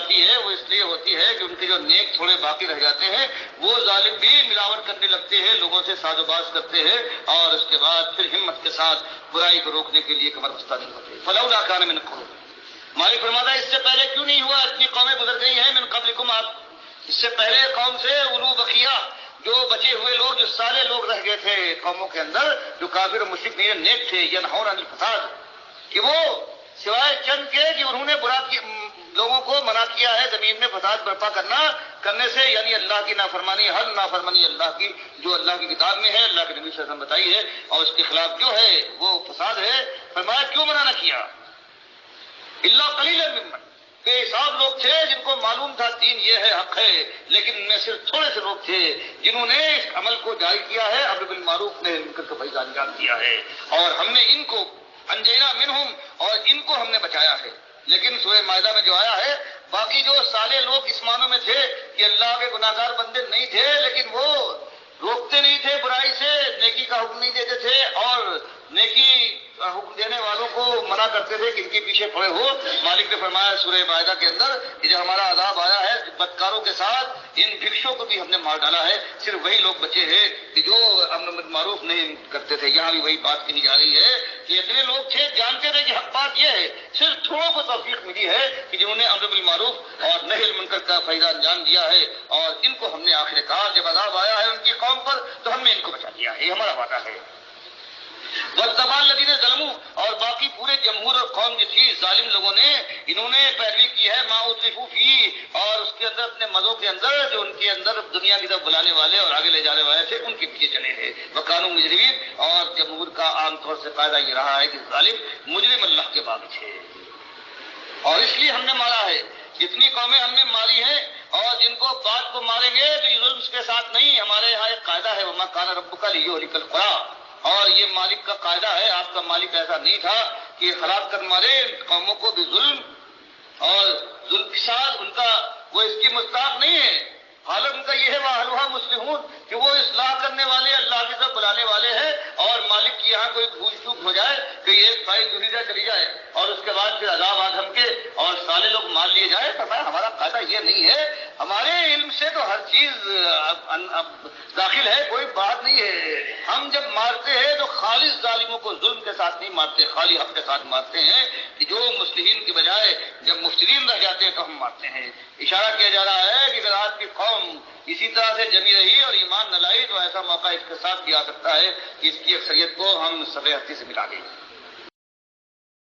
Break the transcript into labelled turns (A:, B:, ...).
A: آتی ہے وہ اس لیے ہوتی ہے کہ ان کے جو نیک تھوڑے باقی رہ جاتے ہیں وہ ظالم بھی ملاوٹ کرنے لگتے ہیں، لوگوں سے ساز و باز کرتے ہیں اور اس کے بعد پھر ہمت کے ساتھ برائی کو روکنے کے لیے کمر بستہ نہیں ہوتے۔ فلولا کان من قبل، مالک فرماتا ہے اس سے پہلے کیوں نہیں ہوا؟ اتنی قومیں گزر گئی ہیں من قبلکم، آپ اس سے پہلے قوم سے اولو بقیہ، جو بچے ہوئے لوگ، جو سارے لوگ رہ گئے تھے قوموں کے اندر، جو کافر و مشرک نہیں نیک تھے، ینہون عن الفساد، کہ وہ سوائے چند کے کہ انہوں نے برا لوگوں کو منع کیا ہے زمین میں فساد برپا کرنے سے، یعنی اللہ کی نافرمانی، ہر نافرمانی اللہ کی جو اللہ کی کتاب میں ہے، اللہ کے نبی صلی اللہ علیہ وسلم بتائی ہے، اور اس کے خلاف جو ہے وہ فساد ہے۔ فرمایا کیوں منع نہ کیا؟ اللہ قلیلا ممن، بے حساب لوگ تھے جن کو معلوم تھا دین یہ ہے، حق ہے، لیکن ان میں صرف تھوڑے سے لوگ تھے جنہوں نے اس عمل کو جاری کیا ہے، امر بالمعروف نہی عن المنکر کا فریضہ انجام دیا ہے، اور ہم نے ان کو انجینا منہم، اور ان کو ہم نے بچایا ہے۔ لیکن سورہ مائدہ میں جو آیا ہے، باقی جو سارے لوگ اس معنوں میں تھے کہ اللہ کے گناہگار بندے نہیں تھے، لیکن وہ روکتے نہیں تھے برائی سے، نیکی کا حکم نہیں دیتے تھے، اور نیکی حکم دینے والوں کو منع کرتے تھے کہ ان کے پیچھے پڑے ہو۔ مالک نے فرمایا سورہ مائدہ کے اندر کہ جو ہمارا عذاب آیا ہے بدکاروں کے ساتھ، ان بھکشوں کو بھی ہم نے مار ڈالا ہے، صرف وہی لوگ بچے ہیں کہ جو امر بالمعروف نہیں کرتے تھے۔ یہاں بھی وہی بات کہی جا رہی ہے کہ اتنے لوگ تھے جانتے تھے کہ حق بات یہ ہے، صرف تھوڑوں کو توفیق ملی ہے کہ جنہوں نے امر بالمعروف اور نہی عن المنکر کا فریضہ انجام دیا ہے، اور ان کو ہم نے آخر کار جب عذاب آیا ہے ان کی قوم پر تو ہم نے ان کو بچا لیا ہے، یہ ہمارا وعدہ ہے۔ وَاتَّبَعَ الَّذِينَ ظَلَمُوا، اور باقی پورے جمہور اور قوم جو تھی ظالم لوگوں نے، انہوں نے پیروی کی ہے مَا أُتْرِفُوا فِيهِ، اور اس کے اندر اپنے مزوں کے اندر جو ان کے اندر دنیا کی طرف بلانے والے اور آگے لے جانے والے تھے ان کے پیچھے چلے ہیں۔ وَكَانُوا مُجْرِمِينَ، اور جمہور کا عام طور سے قاعدہ یہ رہا ہے کہ ظالم مجرم اللہ کے باغی تھے، اور اس لیے ہم نے مارا ہے۔ جتنی قومیں ہم نے ماری ہیں اور جن کو بعد کو ماریں گے تو یہ ظلم کے ساتھ نہیں، ہمارے یہاں ایک قاعدہ ہے وَمَا كَانَ رَبُّكَ لِيُهْلِكَ الْقُرَىٰ، اور یہ مالک کا قاعدہ ہے، آپ کا مالک ایسا نہیں تھا کہ خراب کر مارے قوموں کو بھی ظلم اور ظلم کے ساتھ، ان کا وہ اس کی مستحق نہیں ہے، حالت ان کا یہ ہے وَأَهْلُهَا مُصْلِحُونَ، کہ وہ اصلاح کرنے والے، اللہ کی طرف بلانے والے ہیں، اور مالک کی یہاں کوئی بھول چوک ہو جائے کہ یہ ایک فائل دنیا چلی جائے اور اس کے بعد پھر عذاب آ دھمکے اور سارے لوگ مان لیے جائے، فرمایا ہمارا قاعدہ یہ نہیں ہے، ہمارے علم سے تو ہر چیز داخل ہے، کوئی بات نہیں ہے، ہم جب مارتے ہیں تو خالص ظالموں کو ظلم کے ساتھ نہیں مارتے، خالی حق کے ساتھ مارتے ہیں، کہ جو مصلحین کی بجائے جب مفسدین رہ جاتے ہیں تو ہم مارتے ہیں۔ اشارہ کیا جا رہا ہے کہ اگر آج کی قوم اسی طرح سے جمی رہی اور ایمان نہ لائی تو ایسا موقع اس کے ساتھ بھی آ سکتا ہے کہ اس کی اکثریت کو ہم سفید ہستی سے ملا دیں۔